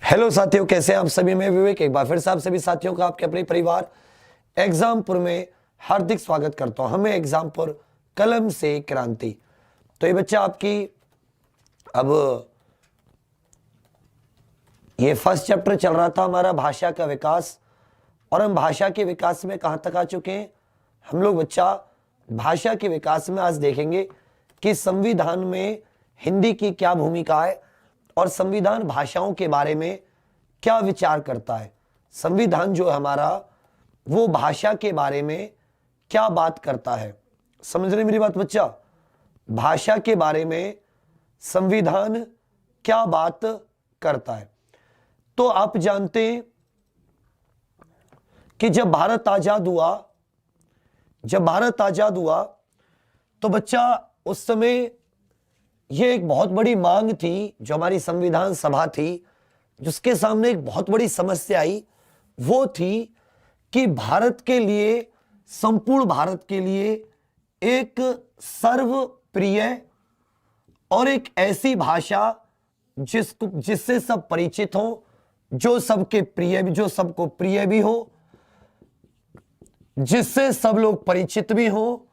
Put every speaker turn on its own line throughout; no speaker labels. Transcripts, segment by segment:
Hello साथियों, कैसे हैं आप सभी। मैं विवेक एक बार फिर से आप सभी साथियों का आपके अपने परिवार एग्जामपुर में हार्दिक स्वागत करता हूं। हमें एग्जामपुर कलम से क्रांति। तो ये बच्चा आपकी अब ये फर्स्ट चैप्टर चल रहा था हमारा भाषा का विकास, और हम भाषा के विकास में कहां तक आ चुके हैं। हम लोग बच्चा भाषा के विकास में आज देखेंगे कि संविधान में हिंदी की क्या भूमिका है और संविधान भाषाओं के बारे में क्या विचार करता है। संविधान जो है हमारा वो भाषा के बारे में क्या बात करता है। समझ रहे मेरी बात बच्चा। भाषा के बारे में संविधान क्या बात करता है। तो आप जानते हैं कि जब भारत आजाद हुआ तो बच्चा उस समय यह एक बहुत बड़ी मांग थी, जो हमारी संविधान सभा थी, जिसके सामने एक बहुत बड़ी समस्या आई। वो थी कि भारत के लिए, संपूर्ण भारत के लिए एक सर्वप्रिय और एक ऐसी भाषा जिससे सब परिचित हो, जो सबको प्रिय भी हो, जिससे सब लोग परिचित भी हो,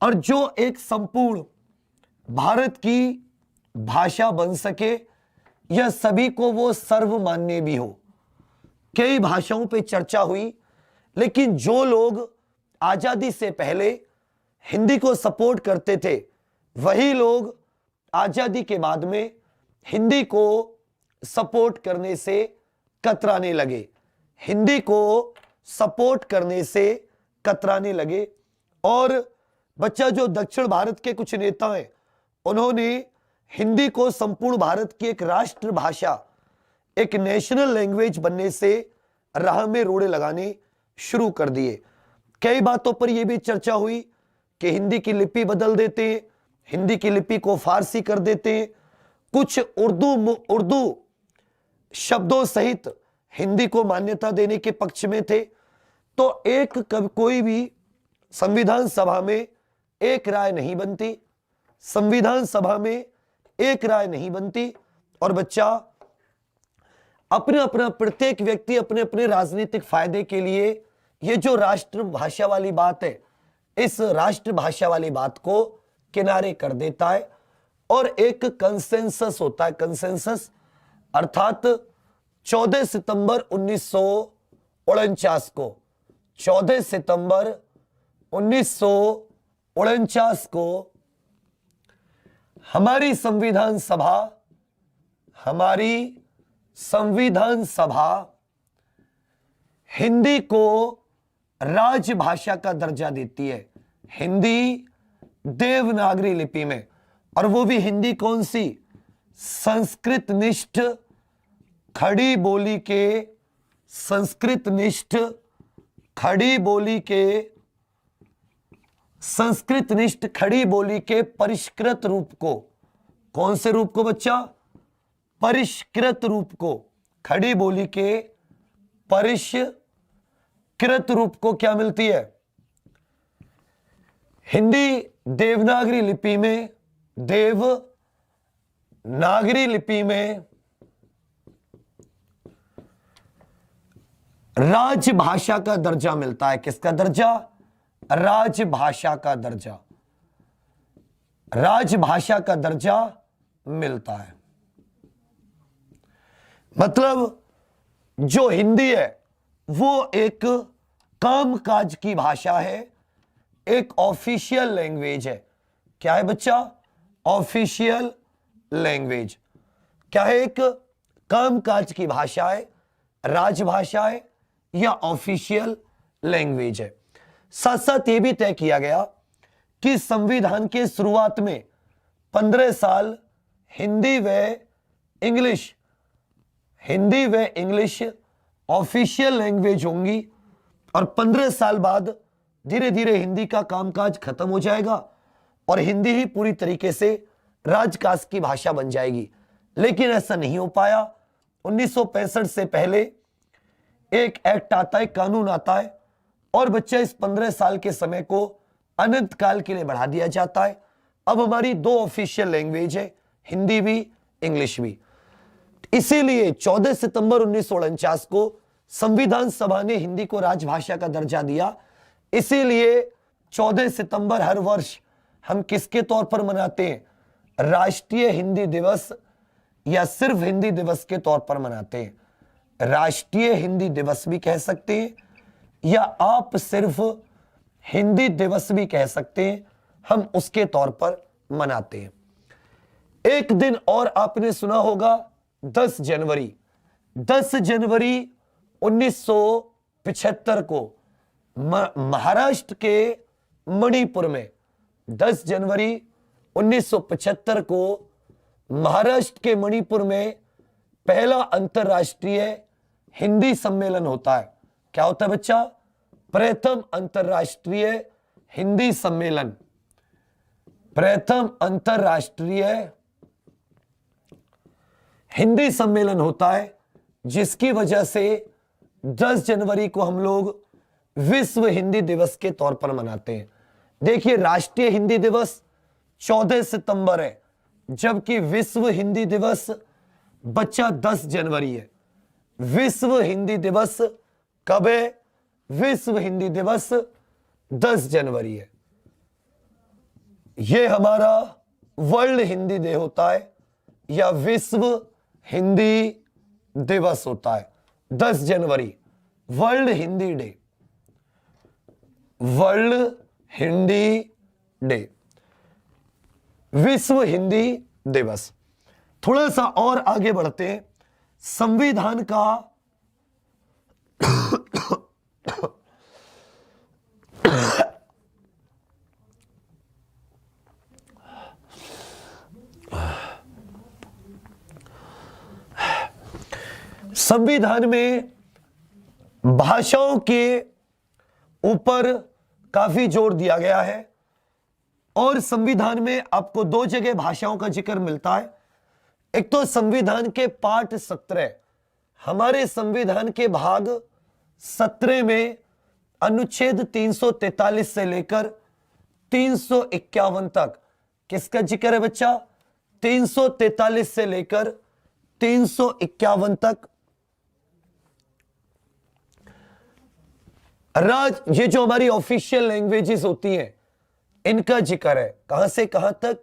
और जो एक संपूर्ण भारत की भाषा बन सके, यह सभी को वो सर्वमान्य भी हो। कई भाषाओं पे चर्चा हुई, लेकिन जो लोग आजादी से पहले हिंदी को सपोर्ट करते थे, वही लोग आजादी के बाद में हिंदी को सपोर्ट करने से कतराने लगे। और बच्चा जो दक्षिण भारत के कुछ नेता हैं, उन्होंने हिंदी को संपूर्ण भारत की एक राष्ट्र भाषा, एक नेशनल लैंग्वेज बनने से राह में रोड़े लगाने शुरू कर दिए। कई बातों पर यह भी चर्चा हुई कि हिंदी की लिपि बदल देते हैं, हिंदी की लिपि को फारसी कर देते हैं, कुछ उर्दू शब्दों सहित हिंदी को मान्यता देने के पक्ष में थे। तो कोई भी संविधान सभा में एक राय नहीं बनती। और बच्चा प्रत्येक व्यक्ति अपने अपने राजनीतिक फायदे के लिए ये जो राष्ट्रभाषा वाली बात है, इस राष्ट्रभाषा वाली बात को किनारे कर देता है। और एक कंसेंसस होता है, कंसेंसस अर्थात 14 सितंबर 1949 को हमारी संविधान सभा हिंदी को राजभाषा का दर्जा देती है, हिंदी देवनागरी लिपि में। और वो भी हिंदी कौन सी? संस्कृतनिष्ठ खड़ी बोली के परिष्कृत रूप को। कौन से रूप को बच्चा? परिष्कृत रूप को। खड़ी बोली के परिष्कृत रूप को क्या मिलती है? हिंदी देवनागरी लिपि में राजभाषा का दर्जा मिलता है। किसका दर्जा? राजभाषा का दर्जा मिलता है। मतलब जो हिंदी है वो एक कामकाज की भाषा है, एक ऑफिशियल लैंग्वेज है। क्या है बच्चा? Official language. क्या है? एक कामकाज की भाषा है, राजभाषा है या ऑफिशियल लैंग्वेज है। साथ साथ यह भी तय किया गया कि संविधान के शुरुआत में 15 साल हिंदी व इंग्लिश ऑफिशियल लैंग्वेज होंगी, और 15 साल बाद धीरे धीरे हिंदी का कामकाज खत्म हो जाएगा और हिंदी ही पूरी तरीके से राजकाज की भाषा बन जाएगी। लेकिन ऐसा नहीं हो पाया। 1965 से पहले एक एक्ट आता है, कानून आता है, और बच्चा इस 15 साल के समय को अनंत काल के लिए बढ़ा दिया जाता है। अब हमारी 2 ऑफिशियल लैंग्वेज है, हिंदी भी इंग्लिश भी। इसीलिए 14 सितंबर 1949 को संविधान सभा ने हिंदी को राजभाषा का दर्जा दिया। इसीलिए 14 सितंबर हर वर्ष हम किसके तौर पर मनाते हैं? राष्ट्रीय हिंदी दिवस या सिर्फ हिंदी दिवस के तौर पर मनाते हैं। राष्ट्रीय हिंदी दिवस भी कह सकते हैं या आप सिर्फ हिंदी दिवस भी कह सकते हैं, हम उसके तौर पर मनाते हैं। एक दिन और आपने सुना होगा 10 जनवरी। 10 जनवरी 1975 को महाराष्ट्र के मणिपुर में 10 जनवरी 1975 को महाराष्ट्र के मणिपुर में पहला अंतरराष्ट्रीय हिंदी सम्मेलन होता है। क्या होता है बच्चा? प्रथम अंतरराष्ट्रीय हिंदी सम्मेलन। प्रथम अंतरराष्ट्रीय हिंदी सम्मेलन होता है, जिसकी वजह से 10 जनवरी को हम लोग विश्व हिंदी दिवस के तौर पर मनाते हैं। देखिए, राष्ट्रीय हिंदी दिवस 14 सितंबर है, जबकि विश्व हिंदी दिवस बच्चा 10 जनवरी है। विश्व हिंदी दिवस कब है? विश्व हिंदी दिवस 10 जनवरी है। यह हमारा वर्ल्ड हिंदी डे होता है या विश्व हिंदी दिवस होता है। 10 जनवरी world Hindi day, world Hindi day, विश्व हिंदी दिवस। थोड़ा सा और आगे बढ़ते हैं। संविधान का संविधान में भाषाओं के ऊपर काफी जोर दिया गया है और संविधान में आपको 2 जगह भाषाओं का जिक्र मिलता है। एक तो संविधान के पाठ 17, हमारे संविधान के भाग 17 में अनुच्छेद 343 से लेकर 351 तक किसका जिक्र है बच्चा? 343 से लेकर 351 तक ये जो हमारी ऑफिशियल लैंग्वेजेस होती हैं, इनका जिक्र है। कहां से कहां तक?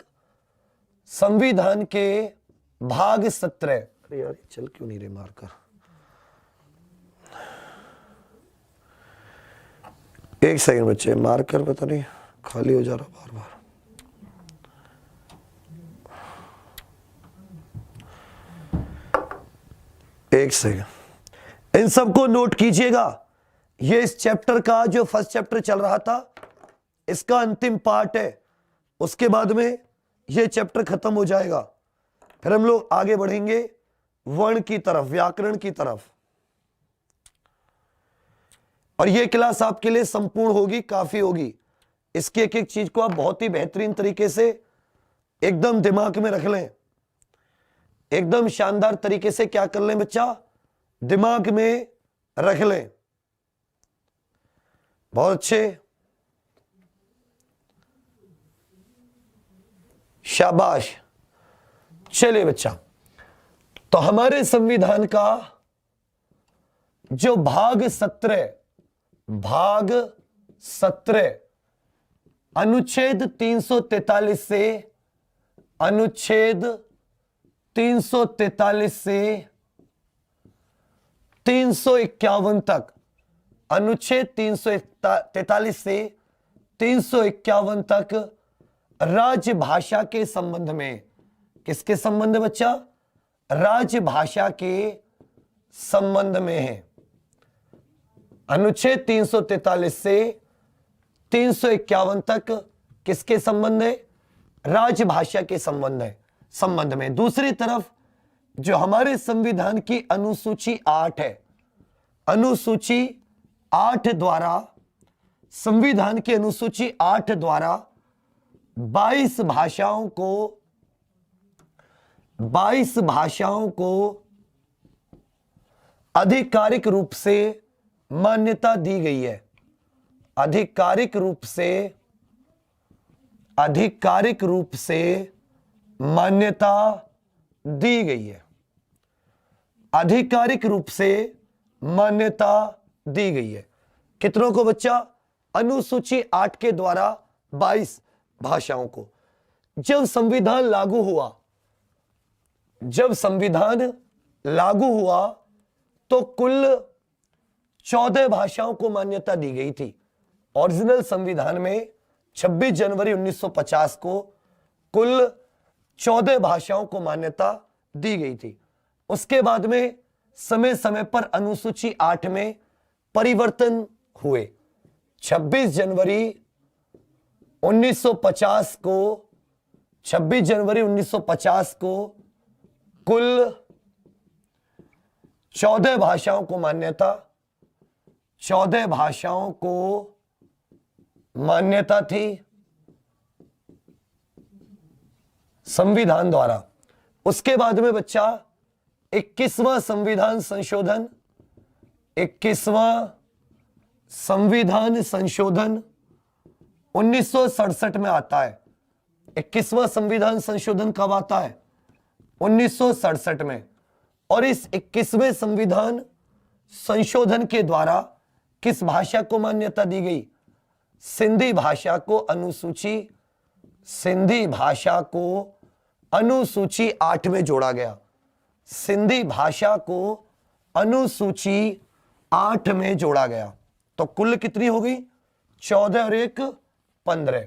संविधान के भाग 17। अरे यार, चल क्यों नहीं रे मारकर? एक सेकंड बच्चे, मारकर पता नहीं खाली हो जा रहा बार बार। एक सेकंड, इन सबको नोट कीजिएगा। ये इस चैप्टर का जो फर्स्ट चैप्टर चल रहा था, इसका अंतिम पार्ट है। उसके बाद में ये चैप्टर खत्म हो जाएगा, फिर हम लोग आगे बढ़ेंगे वर्ण की तरफ, व्याकरण की तरफ। और ये क्लास आपके लिए संपूर्ण होगी, काफी होगी। इसकी एक एक चीज को आप बहुत ही बेहतरीन तरीके से एकदम दिमाग में रख लें, एकदम शानदार तरीके से क्या कर लें बच्चा? दिमाग में रख लें। बहुत अच्छे, शाबाश। चलिए बच्चा, तो हमारे संविधान का जो भाग 17 अनुच्छेद 343 से अनुच्छेद 343 से 351 तक, अनुच्छेद 343 से 351 तक राजभाषा के संबंध में, किसके संबंध में बच्चा? राजभाषा के संबंध में है। अनुच्छेद 343 से 351 तक किसके संबंध है? राजभाषा के संबंध में। दूसरी तरफ जो हमारे संविधान की अनुसूची 8 है, अनुसूची 8 द्वारा, संविधान की अनुसूची 8 द्वारा 22 भाषाओं को आधिकारिक रूप से मान्यता दी गई है। आधिकारिक रूप से मान्यता दी गई है। आधिकारिक रूप से मान्यता दी गई है। कितनों को बच्चा? अनुसूची 8 के द्वारा 22 भाषाओं को। जब संविधान लागू हुआ, तो कुल 14 भाषाओं को मान्यता दी गई थी। ओरिजिनल संविधान में 26 जनवरी 1950 को कुल 14 भाषाओं को मान्यता दी गई थी। उसके बाद में समय समय पर अनुसूची 8 में परिवर्तन हुए। 26 जनवरी 1950 को कुल 14 भाषाओं को मान्यता थी संविधान द्वारा। उसके बाद में बच्चा 21वां संविधान संशोधन 1967 में आता है। 21वां संविधान संशोधन कब आता है? 1967 में। और इस 21वें संविधान संशोधन के द्वारा किस भाषा को मान्यता दी गई? सिंधी भाषा को अनुसूची 8 में जोड़ा गया। सिंधी भाषा को अनुसूची 8 में जोड़ा गया। तो कुल कितनी हो गई? 14 और 1 15।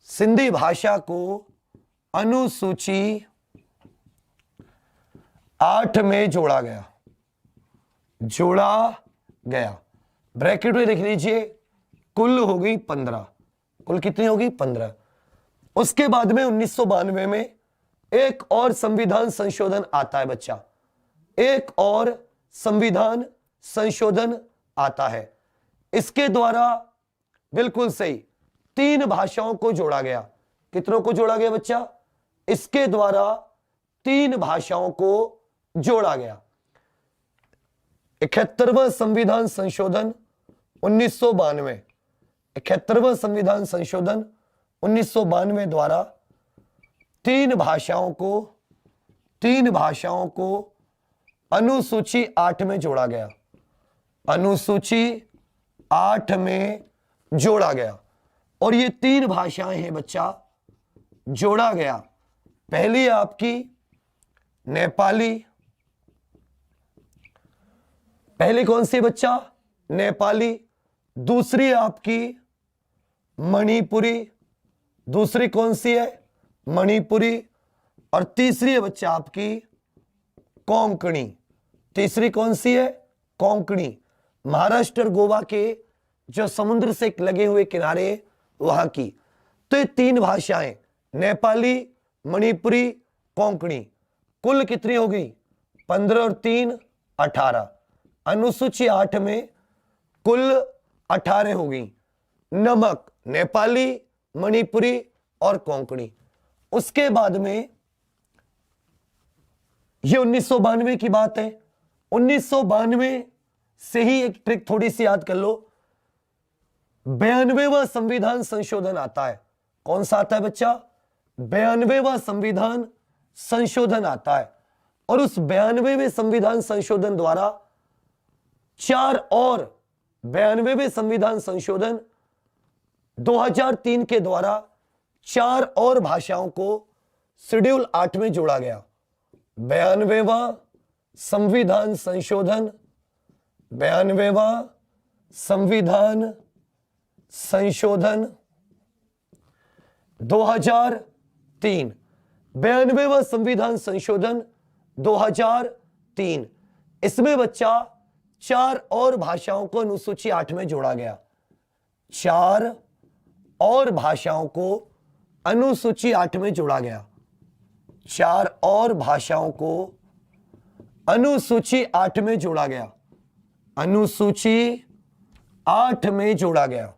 सिंधी भाषा को अनुसूची 8 में जोड़ा गया। ब्रैकेट में लिख लीजिए, कुल हो गई 15। कुल कितनी होगी? 15। उसके बाद में 1992 में एक और संविधान संशोधन आता है बच्चा। एक और संविधान संशोधन आता है। इसके द्वारा बिल्कुल सही 3 भाषाओं को जोड़ा गया। कितनों को जोड़ा गया बच्चा? इसके द्वारा 3 भाषाओं को जोड़ा गया। 71वां संविधान संशोधन 1992। 71वां संविधान संशोधन 1992 द्वारा 3 भाषाओं को अनुसूची 8 में जोड़ा गया। अनुसूची 8 में जोड़ा गया। और ये 3 भाषाएं हैं बच्चा, जोड़ा गया। पहली आपकी नेपाली। पहली कौन सी बच्चा? नेपाली। दूसरी आपकी मणिपुरी। दूसरी कौन सी है? मणिपुरी। और तीसरी है बच्चा आपकी कोंकणी। तीसरी कौन सी है? कोंकणी। महाराष्ट्र और गोवा के जो समुद्र से लगे हुए किनारे वहां की। तो ये 3 भाषाएं, नेपाली, मणिपुरी, कोंकणी, कुल कितनी हो गई? 15 और 3 18। अनुसूची 8 में कुल 18 हो गई। नमक, नेपाली, मणिपुरी और कोंकणी। उसके बाद में ये 1992 की बात है। 1992 से ही एक ट्रिक थोड़ी सी याद कर लो। 92वां संविधान संशोधन आता है। कौन सा आता है बच्चा? 92वां संविधान संशोधन आता है। और उस 92वें संविधान संशोधन द्वारा 92वें संविधान संशोधन 2003 के द्वारा 4 और भाषाओं को शेड्यूल 8 में जोड़ा गया। 92वां संविधान संशोधन 2003। 92वां संविधान संशोधन 2003। इसमें बच्चा 4 और भाषाओं को अनुसूची 8 में जोड़ा गया। 4 और भाषाओं को अनुसूची 8 में जोड़ा गया। 4 और भाषाओं को अनुसूची 8 में जोड़ा गया। अनुसूची 8 में जोड़ा गया।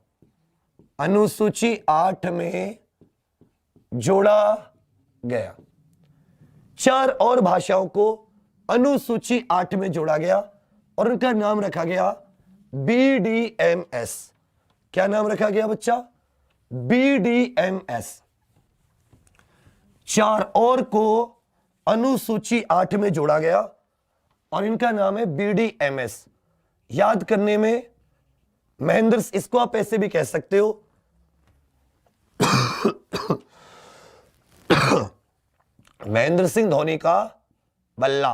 अनुसूची 8 में जोड़ा गया। 4 और भाषाओं को अनुसूची 8 में जोड़ा गया और उनका नाम रखा गया BDMS। क्या नाम रखा गया बच्चा? BDMS। 4 और को अनुसूची 8 में जोड़ा गया और इनका नाम है BDMS। याद करने में महेंद्र, इसको आप ऐसे भी कह सकते हो महेंद्र सिंह धोनी का बल्ला,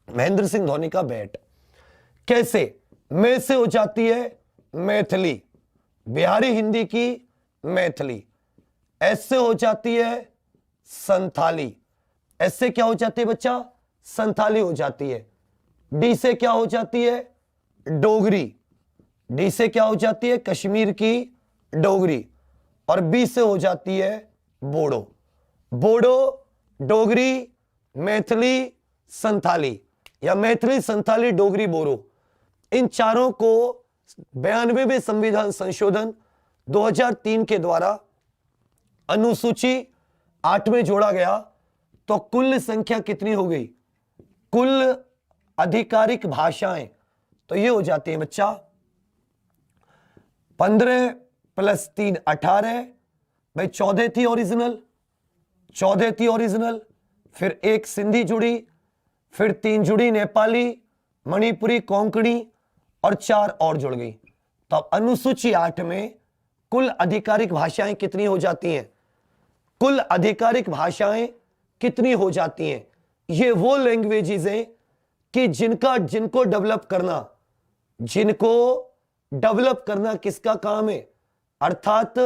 महेंद्र सिंह धोनी का बैट। कैसे? में से हो जाती है मैथिली, बिहारी हिंदी की मैथिली। एस से हो जाती है संथाली, एस से क्या हो जाती है बच्चा? संथाली हो जाती है। डी से क्या हो जाती है? डोगरी, डी से क्या हो जाती है? कश्मीर की डोगरी। और बी से हो जाती है बोडो। बोडो, डोगरी, मैथिली, संथाली, या मैथिली, संथाली, डोगरी, बोरो, इन चारों को 92वें संविधान संशोधन 2003 के द्वारा अनुसूची 8 में जोड़ा गया। तो कुल संख्या कितनी हो गई? कुल आधिकारिक भाषाएं तो ये हो जाती है बच्चा 15 + 3 18। भाई 14 थी ओरिजिनल, 14 थी ओरिजिनल, फिर एक सिंधी जुड़ी, फिर 3 जुड़ी नेपाली, मणिपुरी, कोंकणी और 4 और जुड़ गई। तो अब अनुसूची 8 में कुल आधिकारिक भाषाएं कितनी हो जाती हैं? कुल आधिकारिक भाषाएं कितनी हो जाती हैं? ये वो लैंग्वेजेस हैं कि जिनको डेवलप करना किसका काम है? अर्थात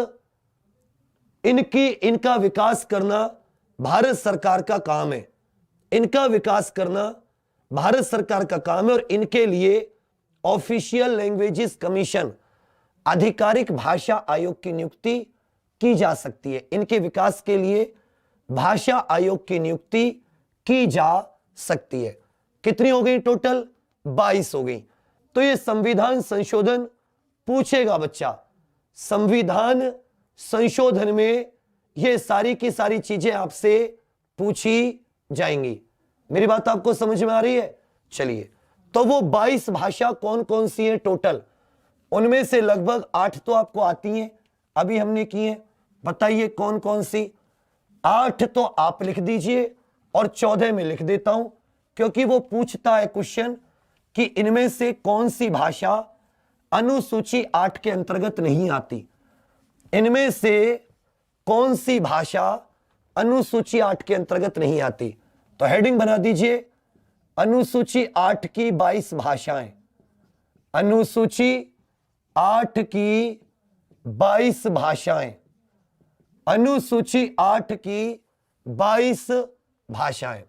इनका विकास करना भारत सरकार का काम है। इनका विकास करना भारत सरकार का काम है और इनके लिए ऑफिशियल लैंग्वेजेस कमीशन, आधिकारिक भाषा आयोग की नियुक्ति की जा सकती है। इनके विकास के लिए भाषा आयोग की नियुक्ति की जा सकती है। कितनी हो गई टोटल? 22 हो गई। तो ये संविधान संशोधन पूछेगा बच्चा। संविधान संशोधन में ये सारी की सारी चीजें आपसे पूछी जाएंगी। मेरी बात आपको समझ में आ रही है? चलिए, तो वो 22 भाषा कौन कौन सी है टोटल? उनमें से लगभग 8 तो आपको आती हैं, अभी हमने की है। बताइए कौन कौन सी? 8 तो आप लिख दीजिए और 14 में लिख देता हूं, क्योंकि वो पूछता है क्वेश्चन कि इनमें से कौन सी भाषा अनुसूची 8 के अंतर्गत नहीं आती। इनमें से कौन सी भाषा अनुसूची 8 के अंतर्गत नहीं आती? तो हेडिंग बना दीजिए, अनुसूची 8 की 22 भाषाएं। अनुसूची 8 की 22 भाषाएं। अनुसूची 8 की 22 भाषाएं।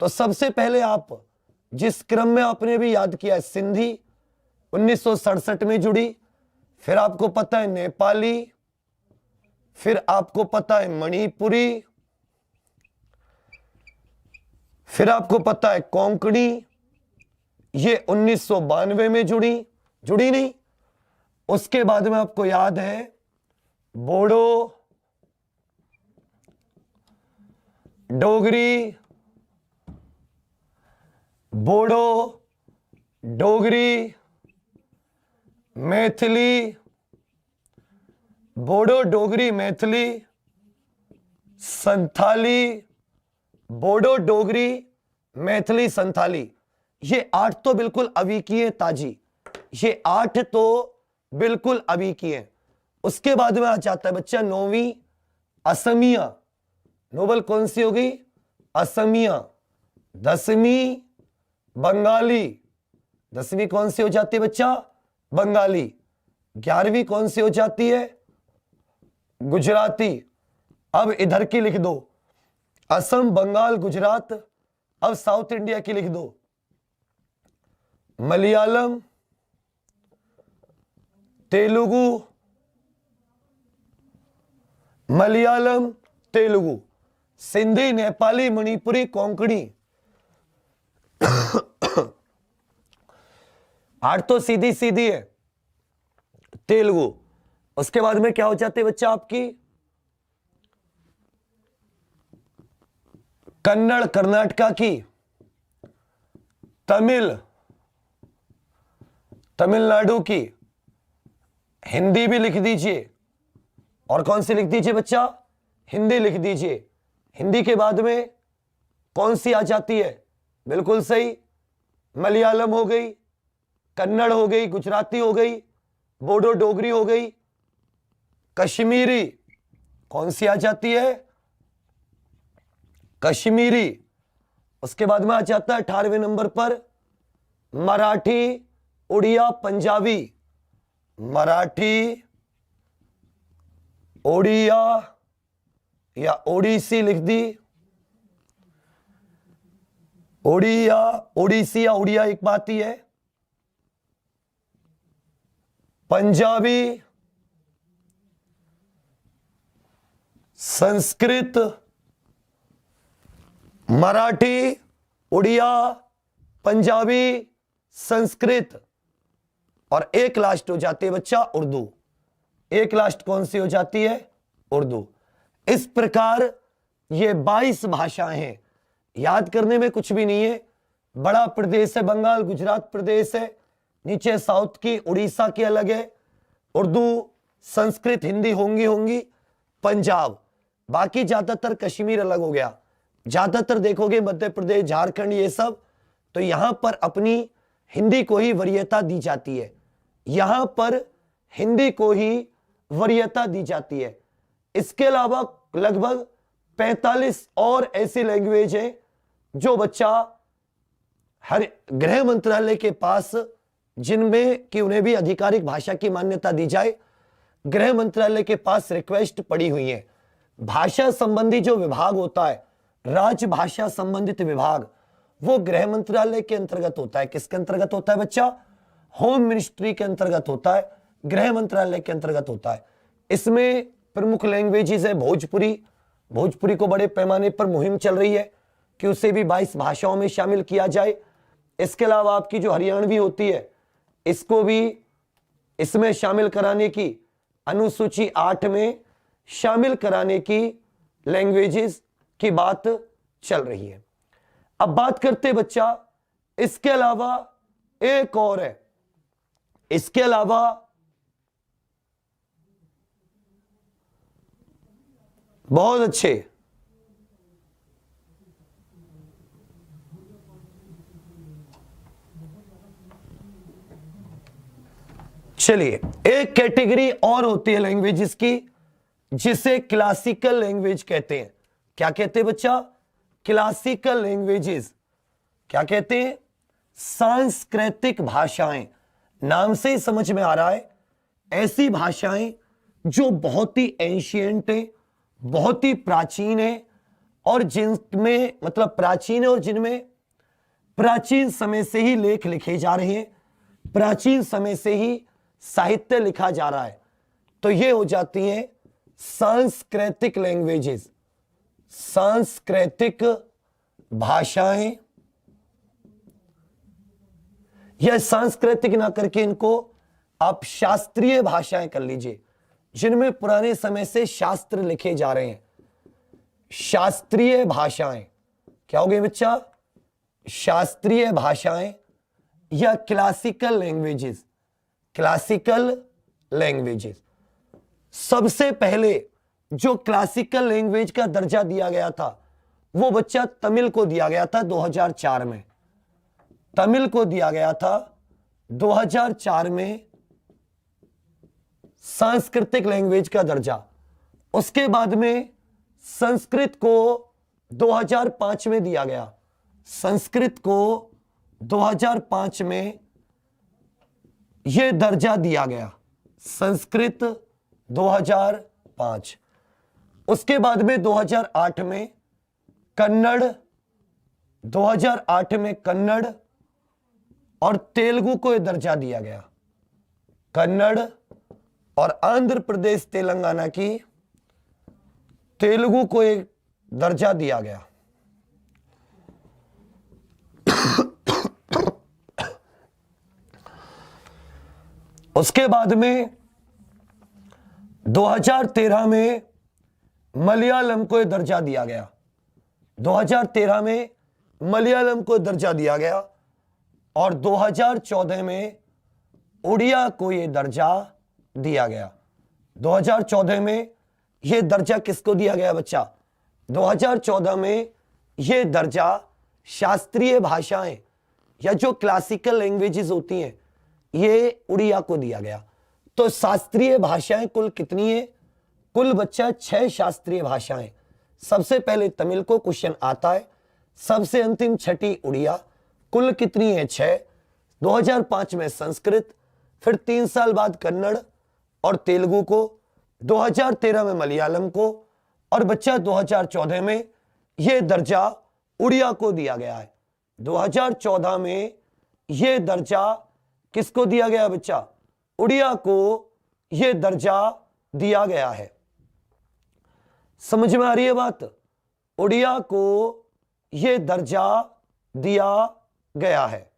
तो सबसे पहले आप जिस क्रम में आपने भी याद किया है, सिंधी 1967 में जुड़ी, फिर आपको पता है नेपाली, फिर आपको पता है मणिपुरी, फिर आपको पता है कोंकणी, ये 1992 में जुड़ी नहीं। उसके बाद में आपको याद है बोडो, डोगरी, मैथिली, बोडो, डोगरी, मैथिली, संथाली, बोडो, डोगरी, मैथिली, संथाली। ये 8 तो बिल्कुल अभी की है ताजी, ये 8 तो बिल्कुल अभी की है। उसके बाद में आ जाता है बच्चा 9वीं असमिया। नोबल कौन सी होगी? असमिया। 10वीं बंगाली। 10वीं कौन सी हो जाती है बच्चा? बंगाली। 11वीं कौन सी हो जाती है? गुजराती। अब इधर की लिख दो, असम, बंगाल, गुजरात। अब साउथ इंडिया की लिख दो, मलयालम, तेलुगु, सिंधी, नेपाली, मणिपुरी, कोंकणी। 8 तो सीधी सीधी है। तेलुगु। उसके बाद में क्या हो जाती है बच्चा आपकी? कन्नड़ कर्नाटका की, तमिलनाडु की। हिंदी भी लिख दीजिए। और कौन सी लिख दीजिए बच्चा? हिंदी लिख दीजिए। हिंदी के बाद में कौन सी आ जाती है? बिल्कुल सही, मलयालम हो गई, कन्नड़ हो गई, गुजराती हो गई, बोडो डोगरी हो गई, कश्मीरी कौन सी आ जाती है? कश्मीरी। उसके बाद में आ जाता है 18वें नंबर पर मराठी, उड़िया, पंजाबी। मराठी, ओडिया या ओडिसी लिख दी, ओडिया, ओडिसी या उड़िया एक बात ही है। पंजाबी, संस्कृत, मराठी, उड़िया, पंजाबी, संस्कृत, और एक लास्ट हो जाती है बच्चा उर्दू। एक लास्ट कौन सी हो जाती है? उर्दू। इस प्रकार ये 22 भाषाएं हैं। याद करने में कुछ भी नहीं है। बड़ा प्रदेश है बंगाल, गुजरात प्रदेश है, नीचे साउथ की उड़ीसा की अलग है, उर्दू, संस्कृत, हिंदी होंगी, पंजाब, बाकी ज्यादातर कश्मीर अलग हो गया। ज्यादातर देखोगे मध्य प्रदेश, झारखंड, ये सब, तो यहां पर अपनी हिंदी को ही वरीयता दी जाती है। यहां पर हिंदी को ही वरीयता दी जाती है। इसके अलावा लगभग 45 और ऐसी लैंग्वेज हैं जो बच्चा हर गृह मंत्रालय के पास, जिनमें कि उन्हें भी आधिकारिक भाषा की मान्यता दी जाए, गृह मंत्रालय के पास रिक्वेस्ट पड़ी हुई है। भाषा संबंधी जो विभाग होता है, राजभाषा संबंधित विभाग, वो गृह मंत्रालय के अंतर्गत होता है। किसके अंतर्गत होता है बच्चा? होम मिनिस्ट्री के अंतर्गत होता है, गृह मंत्रालय के अंतर्गत होता है। इसमें प्रमुख लैंग्वेजेस है भोजपुरी। भोजपुरी को बड़े पैमाने पर मुहिम चल रही है कि उसे भी 22 भाषाओं में शामिल किया जाए। इसके अलावा आपकी जो हरियाणवी होती है, इसको भी इसमें शामिल कराने की, अनुसूची 8 में शामिल कराने की लैंग्वेजेस की बात चल रही है। अब बात करते बच्चा, इसके अलावा एक और है। इसके अलावा बहुत अच्छे, चलिए एक कैटेगरी और होती है लैंग्वेजेस की, जिसे क्लासिकल लैंग्वेज कहते हैं। क्या कहते हैं बच्चा? Classical languages. क्या कहते हैं? सांस्कृतिक भाषाएं। नाम से ही समझ में आ रहा है, ऐसी भाषाएं जो बहुत ही एंशिएंट है, बहुत ही प्राचीन है, और जिनमें मतलब प्राचीन है और जिनमें प्राचीन समय से ही लेख लिखे जा रहे हैं, प्राचीन समय से ही साहित्य लिखा जा रहा है। तो ये हो जाती हैं सांस्कृतिक लैंग्वेजेस, सांस्कृतिक भाषाएं, या सांस्कृतिक ना करके इनको आप शास्त्रीय भाषाएं कर लीजिए, जिनमें पुराने समय से शास्त्र लिखे जा रहे हैं। शास्त्रीय भाषाएं क्या हो गई बच्चा? शास्त्रीय भाषाएं या क्लासिकल लैंग्वेजेस। Classical languages. सबसे पहले जो क्लासिकल लैंग्वेज का दर्जा दिया गया था, वो बच्चा तमिल को दिया गया था 2004 में। तमिल को दिया गया था 2004 में सांस्कृतिक लैंग्वेज का दर्जा। उसके बाद में संस्कृत को 2005 में दिया गया। संस्कृत को 2005 में यह दर्जा दिया गया, संस्कृत 2005। उसके बाद में 2008 में कन्नड़, 2008 में कन्नड़ और तेलुगु को यह दर्जा दिया गया। कन्नड़ और आंध्र प्रदेश तेलंगाना की तेलुगु को एक दर्जा दिया गया। उसके बाद में 2013 में मलयालम को दर्जा दिया गया। 2013 में मलयालम को दर्जा दिया गया और 2014 में उड़िया को यह दर्जा दिया गया। 2014 में यह दर्जा किसको दिया गया बच्चा? 2014 में यह दर्जा शास्त्रीय भाषाएं या जो क्लासिकल लैंग्वेजेस होती हैं, ये उड़िया को दिया गया। तो शास्त्रीय भाषाएं कुल कितनी है? कुल बच्चा 6 शास्त्रीय भाषाएं। सबसे पहले तमिल को क्वेश्चन आता है, सबसे अंतिम छठी उड़िया। कुल कितनी है? 6। 2005 में संस्कृत, फिर 3 साल बाद कन्नड़ और तेलुगु को, 2013 में मलयालम को, और बच्चा 2014 में यह दर्जा उड़िया को दिया गया है। 2014 में यह दर्जा किसको दिया गया बच्चा? उड़िया को यह दर्जा दिया गया है। समझ में आ रही है बात? उड़िया को यह दर्जा दिया गया है।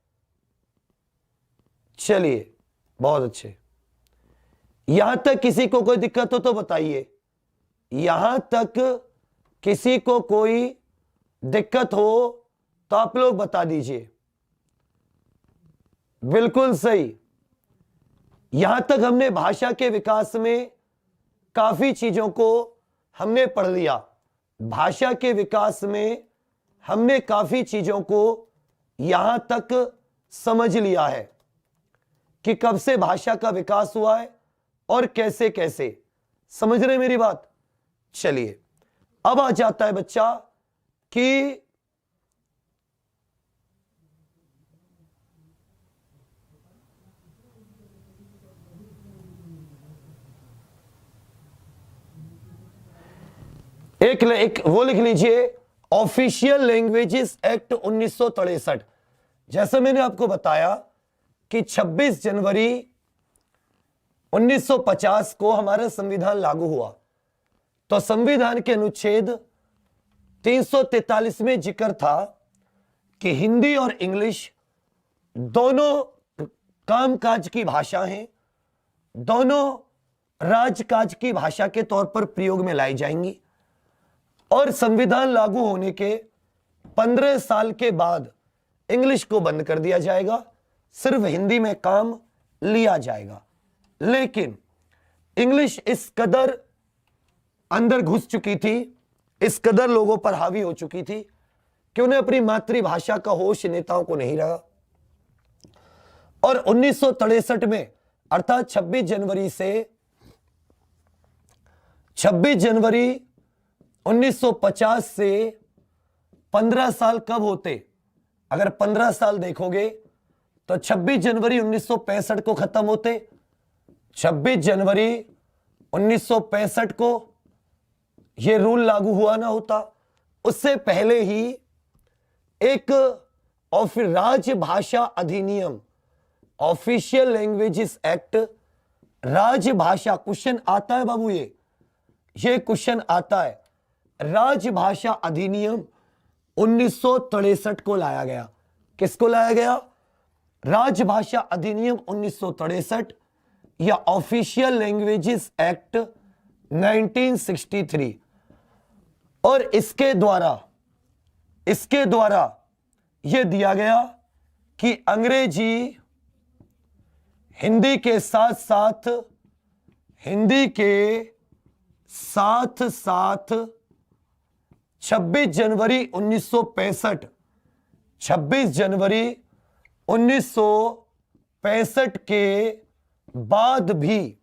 चलिए, बहुत अच्छे। यहां तक किसी को कोई दिक्कत हो तो बताइए। यहां तक किसी को कोई दिक्कत हो तो आप लोग बता दीजिए। बिल्कुल सही। यहां तक हमने भाषा के विकास में काफी चीजों को हमने पढ़ लिया। भाषा के विकास में हमने काफी चीजों को यहां तक समझ लिया है कि कब से भाषा का विकास हुआ है और कैसे कैसे। समझ रहे मेरी बात? चलिए, अब आ जाता है बच्चा कि एक वो लिख लीजिए, ऑफिशियल लैंग्वेजेस एक्ट 1963। जैसे मैंने आपको बताया कि 26 जनवरी 1950 को हमारा संविधान लागू हुआ। तो संविधान के अनुच्छेद 343 में जिक्र था कि हिंदी और इंग्लिश दोनों कामकाज की भाषा हैं, दोनों राजकाज की भाषा के तौर पर प्रयोग में लाई जाएंगी। और संविधान लागू होने के 15 साल के बाद इंग्लिश को बंद कर दिया जाएगा, सिर्फ हिंदी में काम लिया जाएगा। लेकिन इंग्लिश इस कदर अंदर घुस चुकी थी, इस कदर लोगों पर हावी हो चुकी थी कि उन्हें अपनी मातृभाषा का होश नेताओं को नहीं रहा। और 1963 में अर्थात 26 जनवरी 1950 से 15 साल कब होते? अगर 15 साल देखोगे तो 26 जनवरी 1965 को खत्म होते। 26 जनवरी 1965 को यह रूल लागू हुआ ना होता, उससे पहले ही एक राजभाषा अधिनियम, ऑफिशियल लैंग्वेजेस एक्ट, राजभाषा, क्वेश्चन आता है बाबू, ये क्वेश्चन आता है, राजभाषा अधिनियम 1963 को लाया गया। किसको लाया गया? राजभाषा अधिनियम 1963 या ऑफिशियल लैंग्वेजेस एक्ट 1963। और इसके द्वारा यह दिया गया कि अंग्रेजी हिंदी के साथ साथ 26 जनवरी 1965 के बाद भी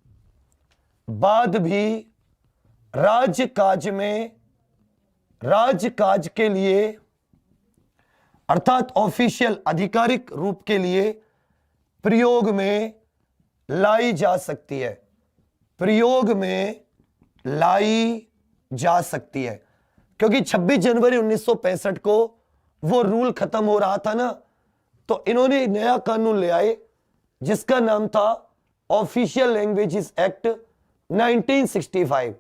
राजकाज के लिए अर्थात ऑफिशियल आधिकारिक रूप के लिए प्रयोग में लाई जा सकती है, प्रयोग में लाई जा सकती है। क्योंकि 26 जनवरी 1965 को वो रूल खत्म हो रहा था ना, तो इन्होंने नया कानून ले आए जिसका नाम था ऑफिशियल लैंग्वेजेस एक्ट 1965।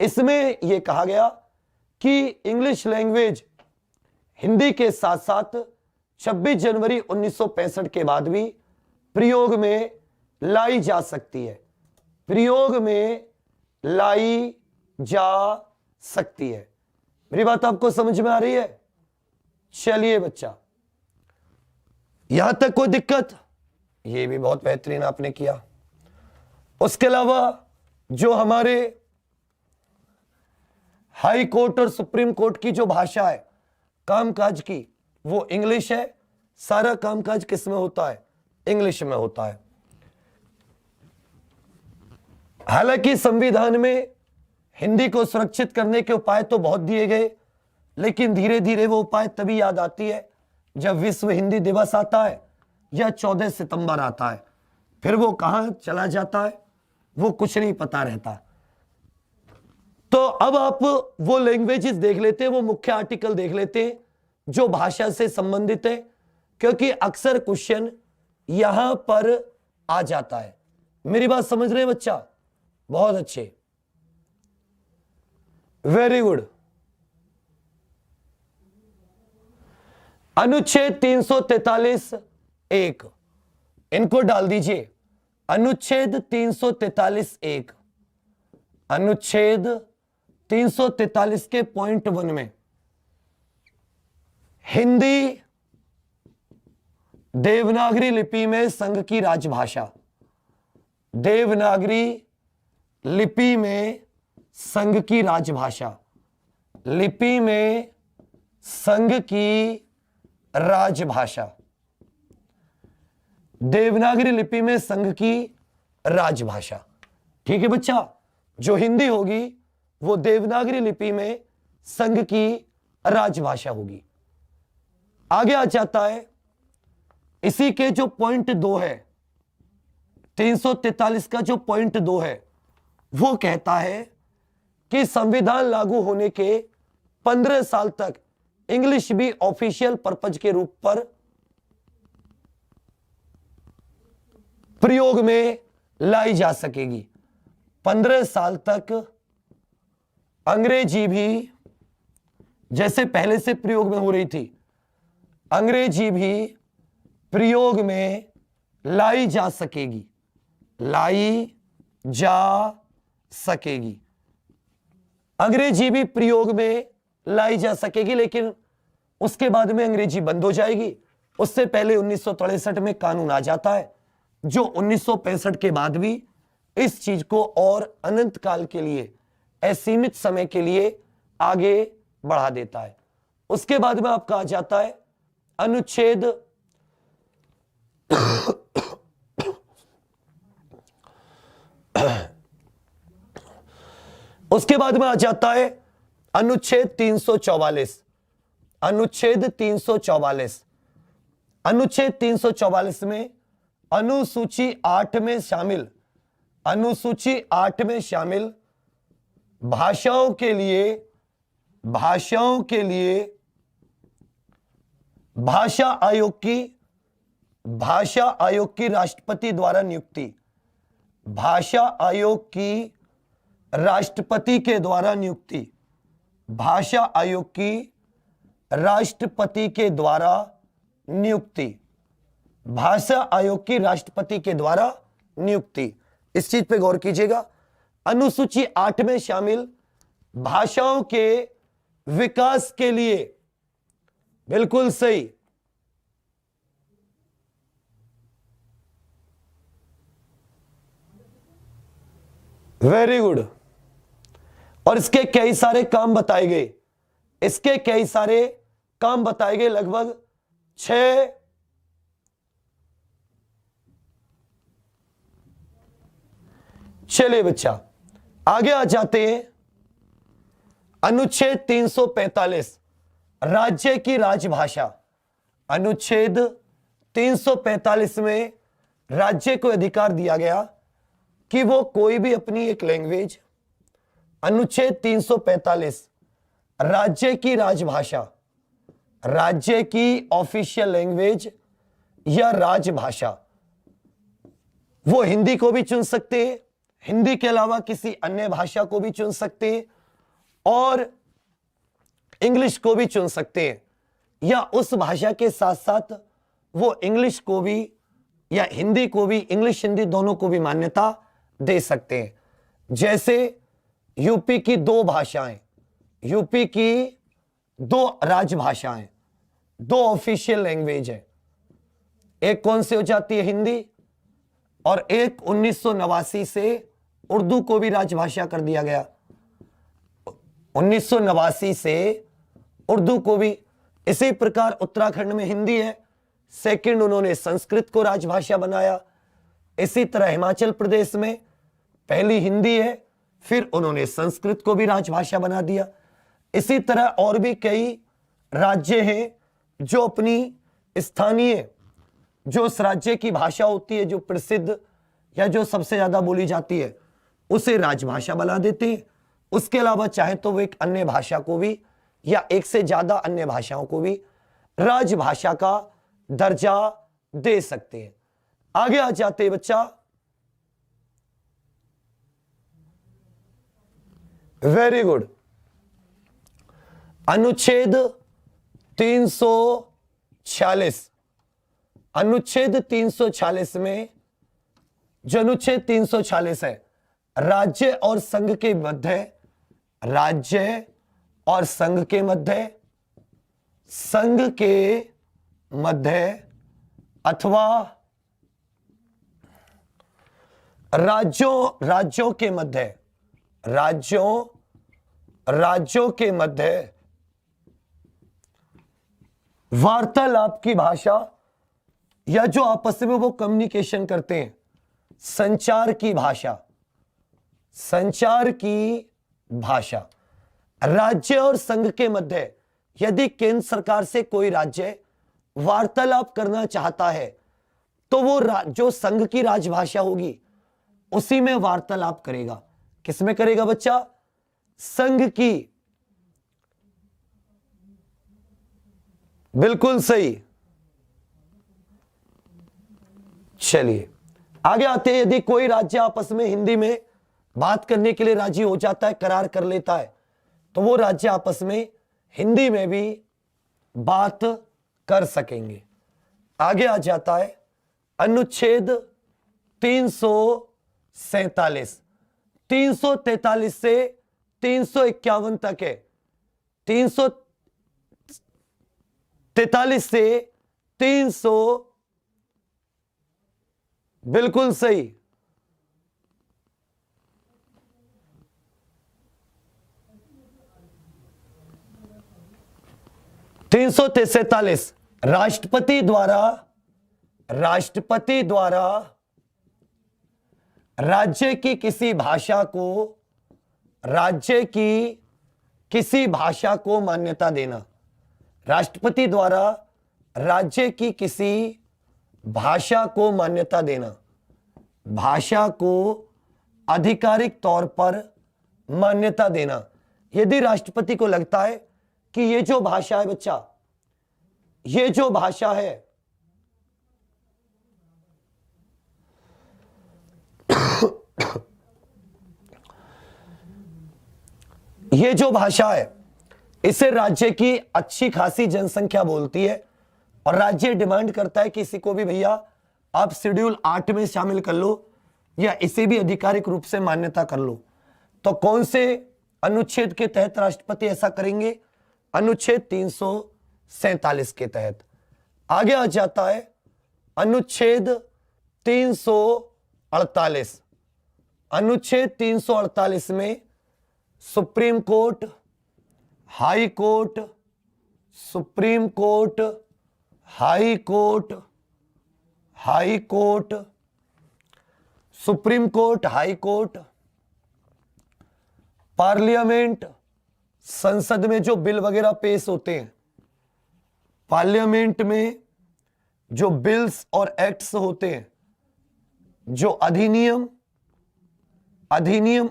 इसमें यह कहा गया कि इंग्लिश लैंग्वेज हिंदी के साथ साथ 26 जनवरी 1965 के बाद भी प्रयोग में लाई जा सकती है, प्रयोग में लाई जा सकती है। मेरी बात आपको समझ में आ रही है? चलिए बच्चा, यहां तक कोई दिक्कत? ये भी बहुत बेहतरीन आपने किया। उसके अलावा जो हमारे हाई कोर्ट और सुप्रीम कोर्ट की जो भाषा है कामकाज की, वो इंग्लिश है, सारा कामकाज किस में होता है? इंग्लिश में होता है। हालांकि संविधान में हिंदी को सुरक्षित करने के उपाय तो बहुत दिए गए, लेकिन धीरे धीरे वो उपाय तभी याद आती है जब विश्व हिंदी दिवस आता है या 14 सितंबर आता है। फिर वो कहां चला जाता है वो कुछ नहीं पता रहता। तो अब आप वो लैंग्वेजेस देख लेते हैं, वो मुख्य आर्टिकल देख लेते हैं जो भाषा से संबंधित है, क्योंकि अक्सर क्वेश्चन यहां पर आ जाता है। मेरी बात समझ रहे हैं बच्चा? बहुत अच्छे, वेरी गुड। अनुच्छेद 343 1 इनको डाल दीजिए। अनुच्छेद 343 1, अनुच्छेद 343 के पॉइंट 1 में हिंदी देवनागरी लिपि में संघ की राजभाषा, देवनागरी लिपि में संघ की राजभाषा, लिपि में संघ की राजभाषा, देवनागरी लिपि में संघ की राजभाषा। ठीक है बच्चा, जो हिंदी होगी वो देवनागरी लिपि में संघ की राजभाषा होगी। आगे आ जाता है इसी के जो पॉइंट 2 है, 343 का जो पॉइंट 2 है, वो कहता है कि संविधान लागू होने के 15 साल तक इंग्लिश भी ऑफिशियल पर्पज के रूप पर प्रयोग में लाई जा सकेगी। 15 साल तक अंग्रेजी भी, जैसे पहले से प्रयोग में हो रही थी, अंग्रेजी भी प्रयोग में लाई जा सकेगी, लाई जा सकेगी। अंग्रेजी भी प्रयोग में लाई जा सकेगी, लेकिन उसके बाद में अंग्रेजी बंद हो जाएगी। उससे पहले 1963 में कानून आ जाता है जो 1965 के बाद भी इस चीज को और अनंत काल के लिए, असीमित समय के लिए आगे बढ़ा देता है। उसके बाद में आपका आ जाता है अनुच्छेद उसके बाद में आ जाता है अनुच्छेद 344। अनुच्छेद 344, अनुच्छेद 344 में अनुसूची 8 में शामिल, अनुसूची 8 में शामिल भाषाओं के लिए भाषा आयोग की राष्ट्रपति द्वारा नियुक्ति, भाषा आयोग की राष्ट्रपति के द्वारा नियुक्ति, भाषा आयोग की राष्ट्रपति के द्वारा नियुक्ति, भाषा आयोग की राष्ट्रपति के द्वारा नियुक्ति। इस चीज पे गौर कीजिएगा। अनुसूची 8 में शामिल भाषाओं के विकास के लिए, बिल्कुल सही, वेरी गुड। और इसके कई सारे काम बताए गए, इसके कई सारे काम बताए गए, लगभग 6 चलिए बच्चा आगे आ जाते हैं। अनुच्छेद 345 राज्य की राजभाषा, अनुच्छेद 345 में राज्य को अधिकार दिया गया कि वो कोई भी अपनी एक लैंग्वेज, अनुच्छेद 345 राज्य की राजभाषा, राज्य की ऑफिशियल लैंग्वेज या राजभाषा, वो हिंदी को भी चुन सकते हैं, हिंदी के अलावा किसी अन्य भाषा को भी चुन सकते हैं और इंग्लिश को भी चुन सकते हैं, या उस भाषा के साथ साथ वो इंग्लिश को भी या हिंदी को भी, इंग्लिश हिंदी दोनों को भी मान्यता दे सकते हैं। जैसे यूपी की 2 भाषाएं, यूपी की 2 राजभाषाएं, 2 ऑफिशियल लैंग्वेज है, एक कौन सी हो जाती है? हिंदी, और एक 1989 से उर्दू को भी राजभाषा कर दिया गया। 1989 से उर्दू को भी। इसी प्रकार उत्तराखंड में हिंदी है, सेकंड उन्होंने संस्कृत को राजभाषा बनाया। इसी तरह हिमाचल प्रदेश में पहली हिंदी है, फिर उन्होंने संस्कृत को भी राजभाषा बना दिया। इसी तरह और भी कई राज्य हैं जो अपनी स्थानीय, जो उस राज्य की भाषा होती है, जो प्रसिद्ध या जो सबसे ज्यादा बोली जाती है, उसे राजभाषा बना देते हैं। उसके अलावा चाहे तो वो एक अन्य भाषा को भी या एक से ज्यादा अन्य भाषाओं को भी राजभाषा का दर्जा दे सकते हैं। आगे आ जाते हैं बच्चा, वेरी गुड। अनुच्छेद 346, अनुच्छेद 346 में, जो अनुच्छेद 346 है, राज्य और संघ के मध्य, राज्य और संघ के मध्य, संघ के मध्य अथवा राज्यों के मध्य, राज्यों के मध्य वार्तालाप की भाषा या जो आपस में वो कम्युनिकेशन करते हैं, संचार की भाषा, संचार की भाषा। राज्य और संघ के मध्य यदि केंद्र सरकार से कोई राज्य वार्तालाप करना चाहता है तो वो जो संघ की राजभाषा होगी उसी में वार्तालाप करेगा। किसमें करेगा बच्चा? संघ की। बिल्कुल सही। चलिए आगे आते हैं। यदि कोई राज्य आपस में हिंदी में बात करने के लिए राजी हो जाता है, करार कर लेता है, तो वो राज्य आपस में हिंदी में भी बात कर सकेंगे। आगे आ जाता है अनुच्छेद 347, 343 से 351 तक है। 343 से 300, बिल्कुल सही। तीन सौ तैतालीस राष्ट्रपति द्वारा राज्य की किसी भाषा को मान्यता देना। राष्ट्रपति द्वारा राज्य की किसी भाषा को मान्यता देना, भाषा को आधिकारिक तौर पर मान्यता देना। यदि राष्ट्रपति को लगता है कि ये जो भाषा है बच्चा, ये जो भाषा है ये जो भाषा है इसे राज्य की अच्छी खासी जनसंख्या बोलती है और राज्य डिमांड करता है कि इसी को भी भैया आप शेड्यूल 8 में शामिल कर लो या इसे भी आधिकारिक रूप से मान्यता कर लो, तो कौन से अनुच्छेद के तहत राष्ट्रपति ऐसा करेंगे? अनुच्छेद 347 के तहत। आगे आ जाता है अनुच्छेद 348। अनुच्छेद 348 में supreme court, high court, supreme court, high court, high court, supreme court, high court, parliament, संसद में जो बिल वगैरह पेश होते हैं, पार्लियामेंट में जो बिल्स और एक्ट्स होते हैं, जो अधिनियम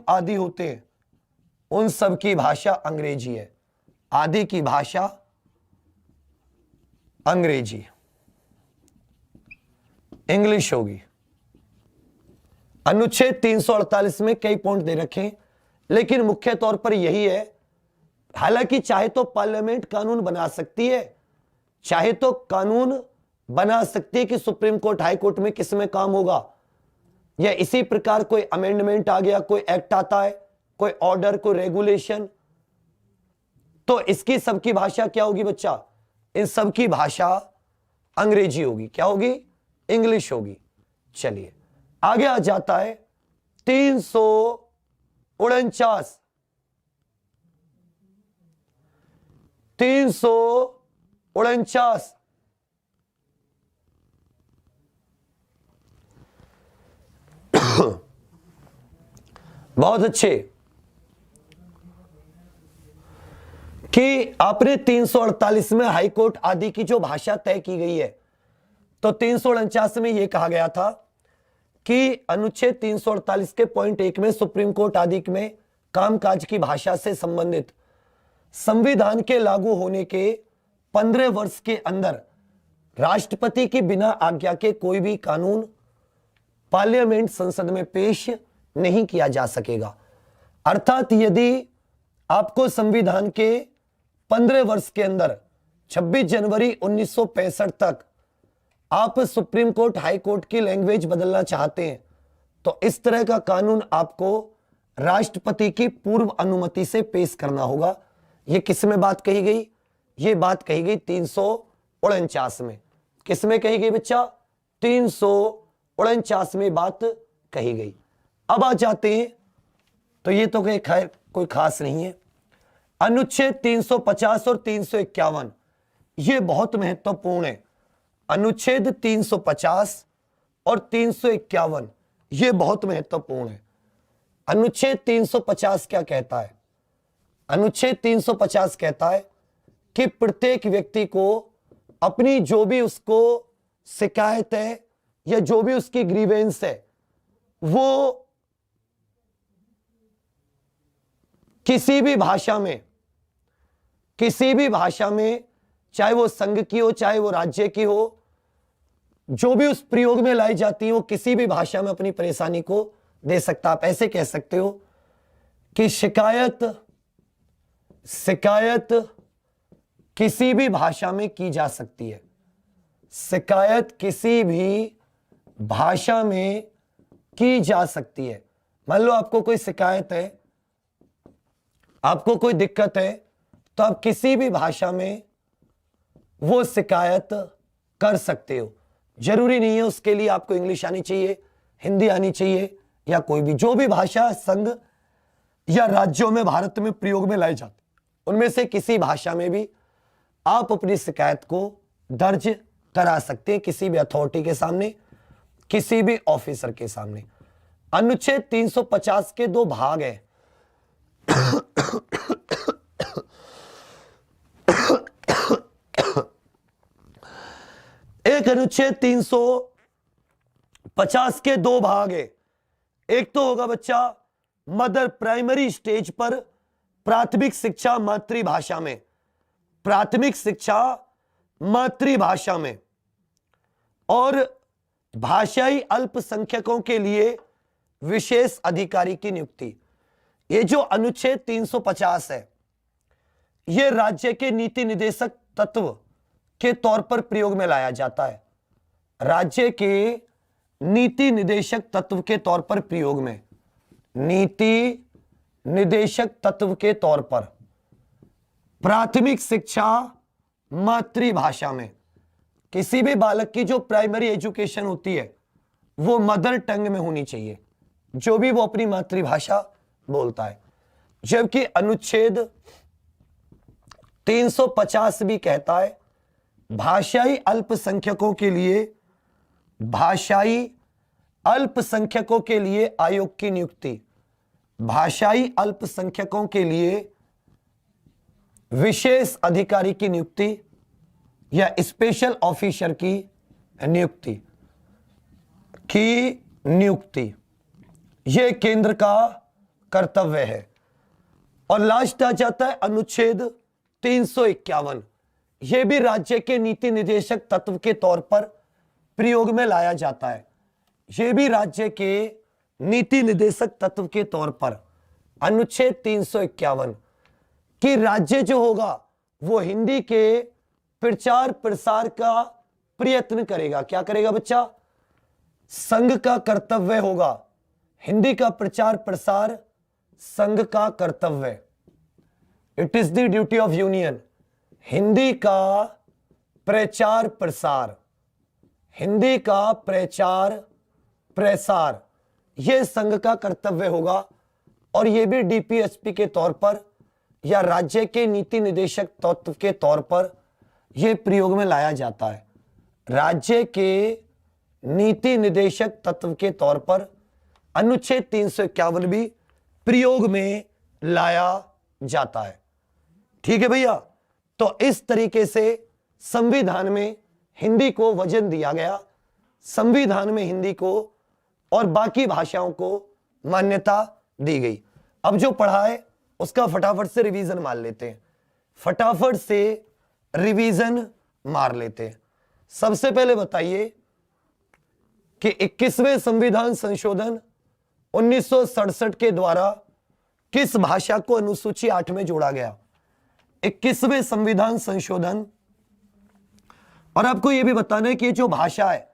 आदि होते हैं, उन सब की भाषा अंग्रेजी है। आदि की भाषा अंग्रेजी, इंग्लिश होगी। अनुच्छेद 348 में कई पॉइंट दे रखे हैं, लेकिन मुख्य तौर पर यही है। हालांकि चाहे तो पार्लियामेंट कानून बना सकती है, चाहे तो कानून बना सकती है कि सुप्रीम कोर्ट, हाई कोर्ट में किस में काम होगा, या इसी प्रकार कोई अमेंडमेंट आ गया, कोई एक्ट आता है, कोई ऑर्डर, कोई रेगुलेशन, तो इसकी सबकी भाषा क्या होगी बच्चा? इन सबकी भाषा अंग्रेजी होगी। क्या होगी? इंग्लिश होगी। चलिए आगे आ जाता है 349। 349 बहुत अच्छे कि आपने 348 में हाईकोर्ट आदि की जो भाषा तय की गई है, तो 349 में यह कहा गया था कि अनुच्छेद 348 के पॉइंट 1 में सुप्रीम कोर्ट आदि में कामकाज की भाषा से संबंधित संविधान के लागू होने के 15 वर्ष के अंदर राष्ट्रपति की बिना आज्ञा के कोई भी कानून पार्लियामेंट संसद में पेश नहीं किया जा सकेगा। अर्थात यदि आपको संविधान के 15 वर्ष के अंदर 26 जनवरी 1965 तक आप सुप्रीम कोर्ट हाई कोर्ट की लैंग्वेज बदलना चाहते हैं, तो इस तरह का कानून आपको राष्ट्रपति की पूर्व अनुमति से पेश करना होगा। यह किस में बात कही गई? यह बात कही गई 349 में। किस में कही गई बच्चा? 349 में बात कही गई। अब आ जाते हैं, तो ये तो खैर कोई खास नहीं है। अनुच्छेद 350 और 351 ये बहुत महत्वपूर्ण है। अनुच्छेद 350 और 351 ये बहुत महत्वपूर्ण है। अनुच्छेद 350 क्या कहता है? अनुच्छेद 350 कहता है कि प्रत्येक व्यक्ति को अपनी जो भी उसको शिकायत है या जो भी उसकी ग्रीवेंस है, वो किसी भी भाषा में, चाहे वो संघ की हो चाहे वो राज्य की हो, जो भी उस प्रयोग में लाई जाती है, वो किसी भी भाषा में अपनी परेशानी को दे सकता। आप ऐसे कह सकते हो कि शिकायत किसी भी भाषा में की जा सकती है। शिकायत किसी भी भाषा में की जा सकती है। मान लो आपको कोई शिकायत है, आपको कोई दिक्कत है, तो आप किसी भी भाषा में वो शिकायत कर सकते हो। जरूरी नहीं है उसके लिए आपको इंग्लिश आनी चाहिए, हिंदी आनी चाहिए, या कोई भी जो भी भाषा संघ या राज्यों में भारत में प्रयोग में लाई जाती, उनमें से किसी भाषा में भी आप अपनी शिकायत को दर्ज करा सकते हैं किसी भी अथॉरिटी के सामने, किसी भी ऑफिसर के सामने। अनुच्छेद 350 के दो भाग हैं। एक अनुच्छेद 350 के दो भाग है। एक तो होगा बच्चा मदर प्राइमरी स्टेज पर प्राथमिक शिक्षा मातृभाषा में, प्राथमिक शिक्षा मातृभाषा में, और भाषाई अल्पसंख्यकों के लिए विशेष अधिकारी की नियुक्ति। ये जो अनुच्छेद 350 है, ये राज्य के नीति निदेशक तत्व के तौर पर प्रयोग में लाया जाता है। राज्य के नीति निदेशक तत्व के तौर पर प्रयोग में, नीति निदेशक तत्व के तौर पर प्राथमिक शिक्षा मातृभाषा में। किसी भी बालक की जो प्राइमरी एजुकेशन होती है वो मदर टंग में होनी चाहिए, जो भी वो अपनी मातृभाषा बोलता है। जबकि अनुच्छेद 350 भी कहता है भाषाई अल्पसंख्यकों के लिए, भाषाई अल्पसंख्यकों के लिए आयोग की नियुक्ति, भाषाई अल्पसंख्यकों के लिए विशेष अधिकारी की नियुक्ति या स्पेशल ऑफिसर की नियुक्ति यह केंद्र का कर्तव्य है। और लास्ट आ जाता है अनुच्छेद 351। यह भी राज्य के नीति निदेशक तत्व के तौर पर प्रयोग में लाया जाता है। यह भी राज्य के नीति निदेशक तत्व के तौर पर अनुच्छेद 351 कि राज्य जो होगा वो हिंदी के प्रचार प्रसार का प्रयत्न करेगा। क्या करेगा बच्चा? संघ का कर्तव्य होगा हिंदी का प्रचार प्रसार, संघ का कर्तव्य। It is the duty of union. Hindi का प्रचार प्रसार, हिंदी का प्रचार प्रसार यह संघ का कर्तव्य होगा। और यह भी डीपीएसपी के तौर पर या राज्य के नीति निदेशक तत्व के तौर पर यह प्रयोग में लाया जाता है। राज्य के नीति निदेशक तत्व के तौर पर अनुच्छेद 351 भी प्रयोग में लाया जाता है। ठीक है भैया, तो इस तरीके से संविधान में हिंदी को वजन दिया गया, संविधान में हिंदी को और बाकी भाषाओं को मान्यता दी गई। अब जो पढ़ा है उसका फटाफट से रिवीजन मार लेते हैं, फटाफट से रिवीजन मार लेते हैं। सबसे पहले बताइए कि 21वें संविधान संशोधन 1967 के द्वारा किस भाषा को अनुसूची 8 में जोड़ा गया? 21वें संविधान संशोधन, और आपको यह भी बताना है कि जो भाषा है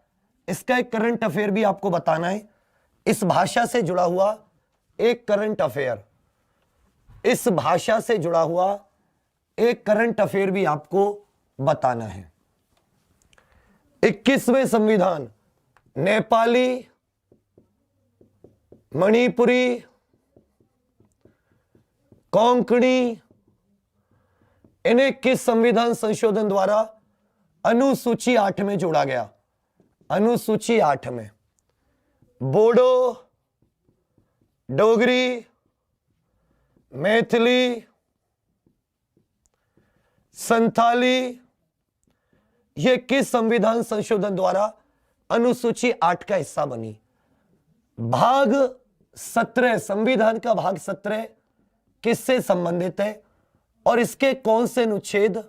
इसका एक करंट अफेयर भी आपको बताना है, इस भाषा से जुड़ा हुआ एक करंट अफेयर, इस भाषा से जुड़ा हुआ एक करंट अफेयर भी आपको बताना है। 21वें संविधान नेपाली, मणिपुरी, कोंकणी, इन्हें किस संविधान संशोधन द्वारा अनुसूची 8 में जोड़ा गया? अनुसूची 8 में बोडो, डोगरी, मैथिली, संथाली, ये किस संविधान संशोधन द्वारा अनुसूची 8 का हिस्सा बनी? भाग 17, संविधान का भाग 17 किससे संबंधित है और इसके कौन से अनुच्छेद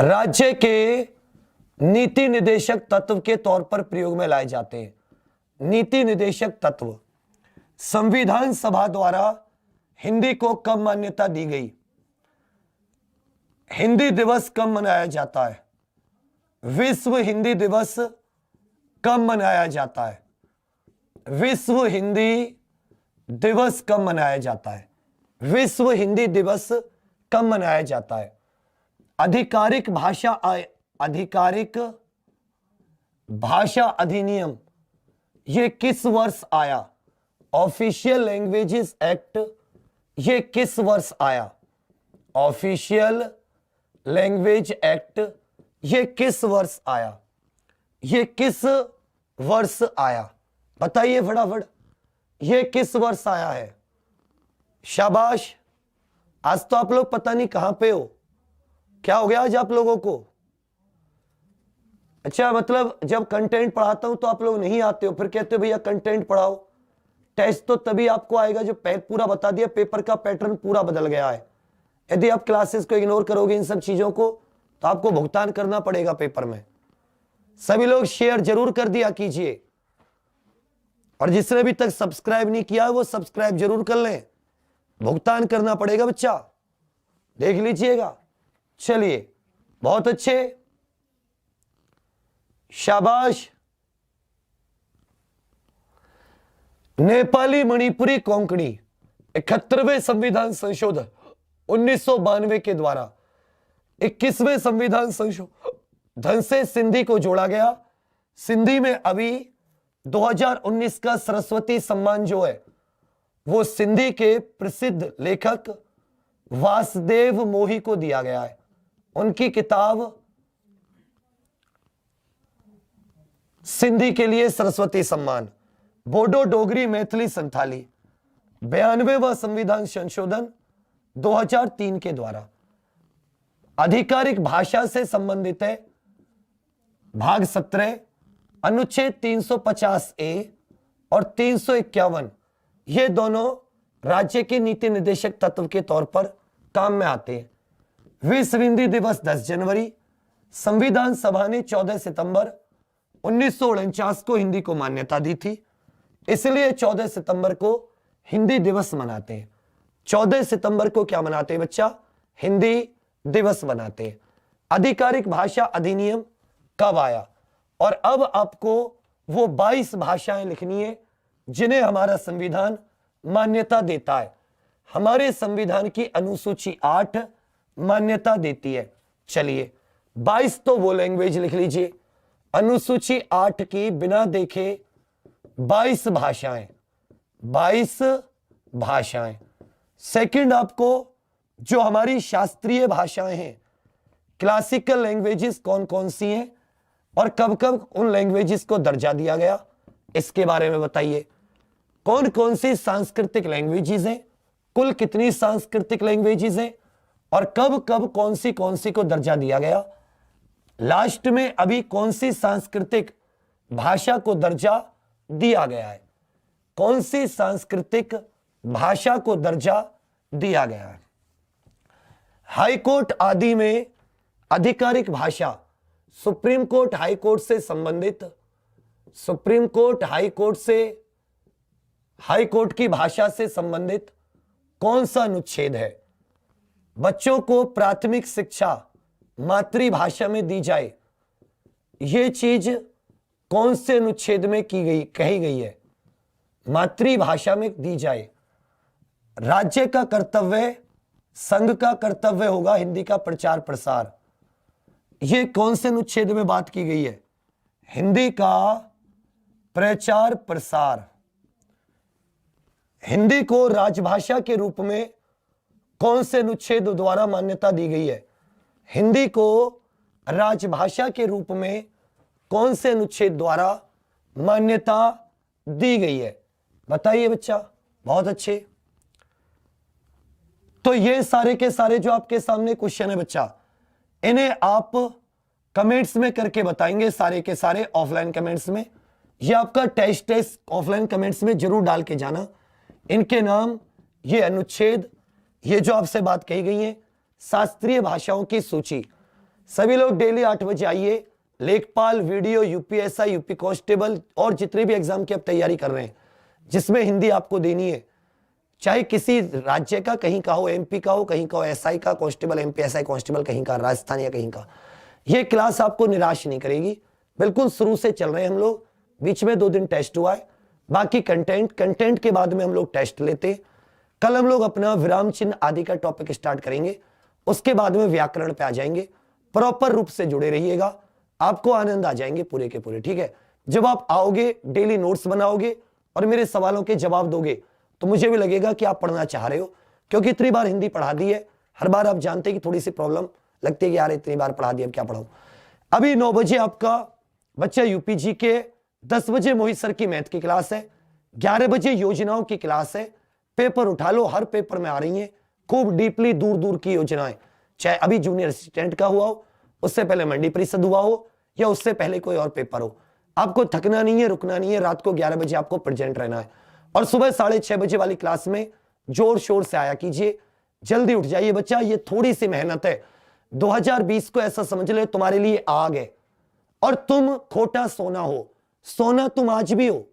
राज्य के नीति निदेशक तत्व के तौर पर प्रयोग में लाए जाते हैं? नीति निदेशक तत्व, संविधान सभा द्वारा हिंदी को कब मान्यता दी गई? हिंदी दिवस कब मनाया जाता है? विश्व हिंदी दिवस कब मनाया जाता है? विश्व हिंदी दिवस कब मनाया जाता है? विश्व हिंदी दिवस कब मनाया जाता है? आधिकारिक भाषा अधिनियम ये किस वर्ष आया? ऑफिशियल लैंग्वेजेस एक्ट ये किस वर्ष आया? ऑफिशियल लैंग्वेज एक्ट ये किस वर्ष आया? ये किस वर्ष आया? बताइए फटाफट, ये किस वर्ष आया है? शाबाश, आज तो आप लोग पता नहीं कहां पे हो, क्या हो गया आज आप लोगों को? अच्छा, मतलब जब कंटेंट पढ़ाता हूं तो आप लोग नहीं आते हो, फिर कहते हो भैया कंटेंट पढ़ाओ। टेस्ट तो तभी आपको आएगा जो पूरा बता दिया, पेपर का पैटर्न पूरा बदल गया है। यदि आप क्लासेस को इग्नोर करोगे इन सब चीजों को तो आपको भुगतान करना पड़ेगा पेपर में। सभी लोग शेयर जरूर कर दिया कीजिए, और जिसने अभी तक सब्सक्राइब नहीं किया है वो सब्सक्राइब जरूर कर लें, भुगतान करना पड़ेगा बच्चा, देख लीजिएगा। चलिए, बहुत अच्छे, शाबाश। नेपाली, मणिपुरी, कोंकणी 71वें संविधान संशोधन 1992 के द्वारा 21वें संविधान संशोधन से सिंधी को जोड़ा गया। सिंधी में अभी 2019 का सरस्वती सम्मान जो है वो सिंधी के प्रसिद्ध लेखक वासुदेव मोही को दिया गया है। उनकी किताब सिंधी के लिए सरस्वती सम्मान। बोडो, डोगरी, मैथिली, संथाली 92वां संविधान संशोधन 2003 के द्वारा आधिकारिक भाषा से संबंधित है। भाग 17 अनुच्छेद 350A और 351 ये दोनों राज्य के नीति निर्देशक तत्व के तौर पर काम में आते हैं। विश्व हिंदी दिवस 10 जनवरी, संविधान सभा ने 14 सितंबर 1949 को हिंदी को मान्यता दी थी, इसलिए 14 सितंबर को हिंदी दिवस मनाते हैं। 14 सितंबर को क्या मनाते हैं बच्चा? हिंदी दिवस मनाते हैं। आधिकारिक भाषा अधिनियम कब आया? और अब आपको वो 22 भाषाएं लिखनी है जिन्हें हमारा संविधान मान्यता देता है। हमारे संविधान की अनुसूची 8 मान्यता देती है। चलिए, 22 तो वो लैंग्वेज लिख लीजिए। अनुसूची 8 की बिना देखे 22 भाषाएं, 22 भाषाएं। सेकंड, आपको जो हमारी शास्त्रीय भाषाएं हैं, क्लासिकल लैंग्वेजेस कौन कौन सी हैं और कब कब उन लैंग्वेजेस को दर्जा दिया गया, इसके बारे में बताइए। कौन कौन सी सांस्कृतिक लैंग्वेजेस हैं, कुल कितनी सांस्कृतिक लैंग्वेजेस हैं और कब कब कौन सी को दर्जा दिया गया। लास्ट में अभी कौन सी सांस्कृतिक भाषा को दर्जा दिया गया है, कौन सी सांस्कृतिक भाषा को दर्जा दिया गया है। हाईकोर्ट आदि में आधिकारिक भाषा सुप्रीम कोर्ट हाई कोर्ट से संबंधित, सुप्रीम कोर्ट हाई कोर्ट से, हाई कोर्ट की भाषा से संबंधित कौन सा अनुच्छेद है। बच्चों को प्राथमिक शिक्षा मातृभाषा में दी जाए, यह चीज कौन से अनुच्छेद में कही गई है, मातृभाषा में दी जाए। राज्य का कर्तव्य, संघ का कर्तव्य होगा हिंदी का प्रचार प्रसार, यह कौन से अनुच्छेद में बात की गई है, हिंदी का प्रचार प्रसार। हिंदी को राजभाषा के रूप में कौन से अनुच्छेद द्वारा मान्यता दी गई है, हिंदी को राजभाषा के रूप में कौन से अनुच्छेद द्वारा मान्यता दी गई है, बताइए बच्चा। बहुत अच्छे। तो ये सारे के सारे जो आपके सामने क्वेश्चन है बच्चा, इन्हें आप कमेंट्स में करके बताएंगे, सारे के सारे ऑफलाइन कमेंट्स में। ये आपका टेस्ट ऑफलाइन कमेंट्स में जरूर डाल के जाना। इनके नाम, ये अनुच्छेद, ये जो आपसे बात कही गई है, शास्त्रीय भाषाओं की सूची। सभी लोग डेली 8 बजे आइए। लेखपाल, वीडियो, यूपीएसआई, यूपी कांस्टेबल और जितने भी एग्जाम की आप तैयारी कर रहे हैं जिसमें हिंदी आपको देनी है, चाहे किसी राज्य का, कहीं का हो, एमपी का हो, कहीं का हो, एसआई का, कांस्टेबल, एमपी एसआई कांस्टेबल कहीं का, राजस्थान या कहीं का, ये क्लास आपको निराश नहीं करेगी। बिल्कुल शुरू से चल रहे हैं हम लोग, बीच में 2 दिन टेस्ट हुआ है, बाकी कंटेंट के बाद में हम लोग टेस्ट लेते। कल हम लोग अपना विराम चिन्ह आदि का टॉपिक स्टार्ट करेंगे, उसके बाद में व्याकरण पे आ जाएंगे। प्रॉपर रूप से जुड़े रहिएगा, आपको आनंद आ जाएंगे पूरे के पूरे, ठीक है। जब आप आओगे, डेली नोट्स बनाओगे और मेरे सवालों के जवाब दोगे तो मुझे भी लगेगा कि आप पढ़ना चाह रहे हो, क्योंकि इतनी बार हिंदी पढ़ा दी है, हर बार आप जानते हैं कि थोड़ी सी प्रॉब्लम लगती है कि यार इतनी बार पढ़ा दिया, अब क्या पढ़ाऊं। अभी 9 बजे आपका बच्चा यूपी जी के, 10 बजे मोहित सर की मैथ की क्लास है, 11 बजे योजनाओं की क्लास है। पेपर उठा लो, हर पेपर में आ रही है खूब डीपली दूर दूर की योजनाएं, चाहे अभी जूनियर असिस्टेंट का हुआ हो, उससे पहले मंडी परिषद हुआ हो, या उससे पहले कोई और पेपर हो। आपको थकना नहीं है, रुकना नहीं है, रात को 11 बजे आपको प्रेजेंट रहना है और सुबह 6:30 बजे वाली क्लास में जोर शोर से आया कीजिए। जल्दी उठ जाइए बच्चा, ये थोड़ी सी मेहनत है। 2020 को ऐसा समझ ले तुम्हारे लिए आग है और तुम खोटा सोना हो। सोना तुम आज भी हो,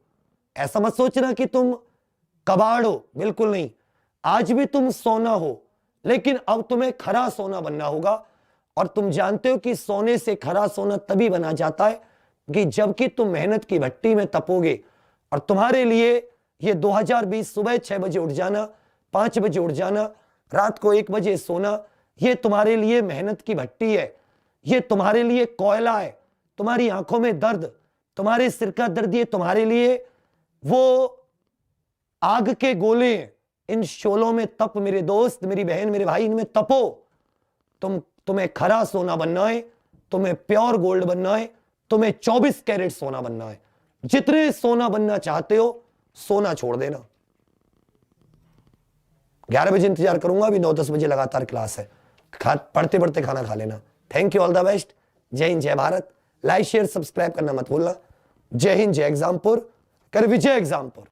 ऐसा मत सोचना कि तुम कबाड़ हो, बिल्कुल नहीं। आज भी तुम सोना हो, लेकिन अब तुम्हें खरा सोना बनना होगा। और तुम जानते हो कि सोने से खरा सोना तभी बना जाता है कि जबकि तुम मेहनत की भट्टी में तपोगे। और तुम्हारे लिए ये 2020 सुबह 6 बजे उठ जाना, 5 बजे उठ जाना, रात को 1 बजे सोना, ये तुम्हारे लिए मेहनत की भट्टी है, ये तुम्हारे लिए कोयला है। तुम्हारी आंखों में दर्द, तुम्हारे सिर का दर्द, ये तुम्हारे लिए वो आग के गोले हैं। इन शोलों में तप मेरे दोस्त, मेरी बहन, मेरे भाई, इनमें तपो। तुम्हें खरा सोना बनना है, तुम्हें प्योर गोल्ड बनना है, तुम्हें 24 कैरेट सोना बनना है। जितने सोना बनना चाहते हो, सोना छोड़ देना। 11 बजे इंतजार करूंगा, अभी 9-10 बजे लगातार क्लास है। पढ़ते पढ़ते खाना खा लेना। Thank you, all the best. जय हिंद, जय भारत। लाइक शेयर सब्सक्राइब करना मत भूलना। जय हिंद, जय एग्जामपुर, कर विजय एग्जामपुर।